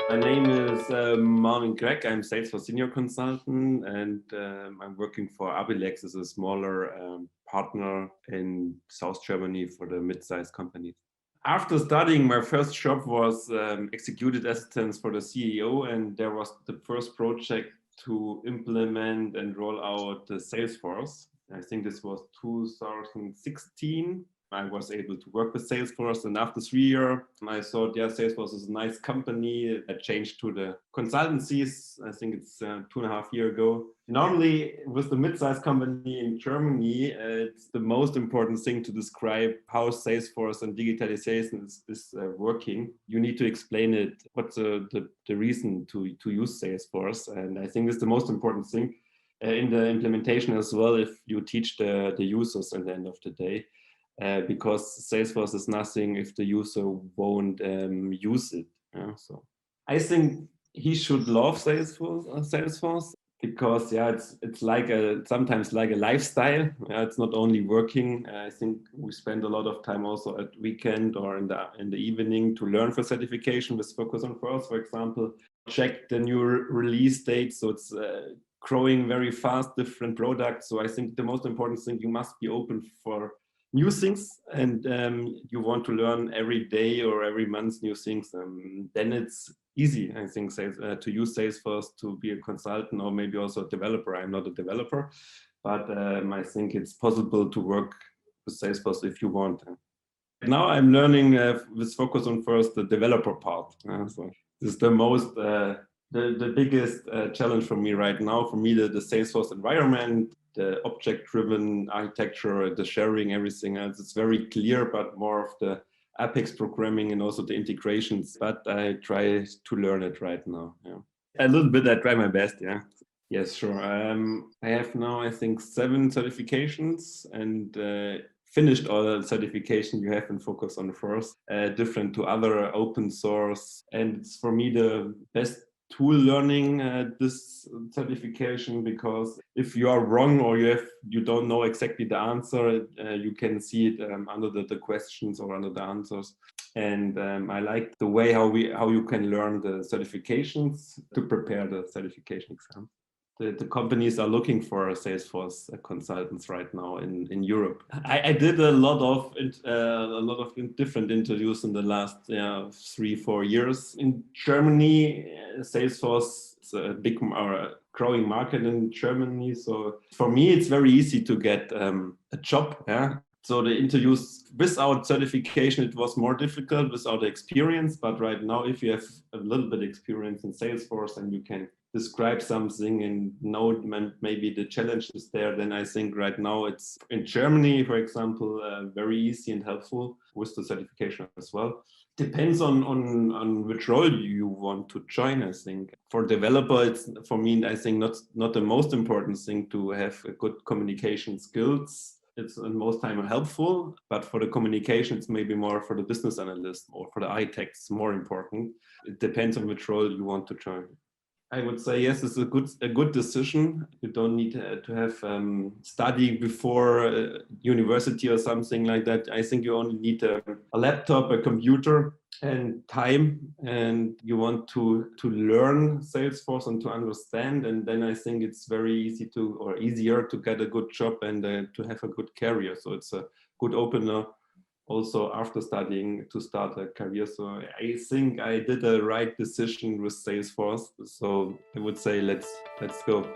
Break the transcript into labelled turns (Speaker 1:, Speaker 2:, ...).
Speaker 1: My name is Marvin Gregg. I'm Salesforce Senior Consultant, and I'm working for Abilex as a smaller partner in South Germany for the mid-sized companies. After studying, my first job was executive assistance for the CEO, and there was the first project to implement and roll out the Salesforce. I think this was 2016. I was able to work with Salesforce, and after 3 years, I thought, yeah, Salesforce is a nice company. I changed to the consultancies. I think it's 2.5 years ago. Normally, with the mid-sized company in Germany, it's the most important thing to describe how Salesforce and digitalization is working. You need to explain it. What's the reason to use Salesforce? And I think it's the most important thing in the implementation as well, if you teach the users at the end of the day. Because Salesforce is nothing if the user won't use it. Yeah? So I think he should love Salesforce because it's like sometimes like a lifestyle. It's not only working. I think we spend a lot of time also at weekend or in the evening to learn for certification with Focus on First, for example. Check the new release date, so it's growing very fast, different products. So I think the most important thing, you must be open for new things, and you want to learn every day or every month new things, then it's easy, I think, to use Salesforce to be a consultant or maybe also a developer. I'm not a developer, but I think it's possible to work with Salesforce if you want. Now I'm learning with Focus on First the developer part. So this is the most the biggest challenge for me right now. For me, the Salesforce environment, the object-driven architecture, the sharing, everything else, it's very clear, but more of the Apex programming and also the integrations. But I try to learn it right now. Yeah. A little bit, I try my best, yeah. Yes, sure. I have now, I think, 7 certifications and finished all the certification you have in Focus on First, different to other open source. And it's for me the best tool learning this certification, because if you are wrong or you don't know exactly the answer, you can see it under the questions or under the answers. And I like the way how you can learn the certifications to prepare the certification exam. The companies are looking for Salesforce consultants right now in Europe. I did a lot of different interviews in the last 3-4 years. In Germany, Salesforce is a big growing market in Germany. So for me, it's very easy to get a job. Yeah. So the interviews without certification, it was more difficult without experience. But right now, if you have a little bit experience in Salesforce and you can describe something and know maybe the challenges there, then I think right now it's in Germany, for example, very easy and helpful with the certification as well. Depends on which role you want to join, I think. For developer, it's for me, I think not the most important thing to have a good communication skills. It's in most time helpful, but for the communication, it's maybe more for the business analyst or for the architects more important. It depends on which role you want to join. I would say yes, it's a good decision. You don't need to have study before university or something like that. I think you only need a laptop, a computer, and time, and you want to learn Salesforce and to understand. And then I think it's very easier to get a good job and to have a good career. So it's a good opener also after studying to start a career. So I think I did the right decision with Salesforce. So I would say let's go.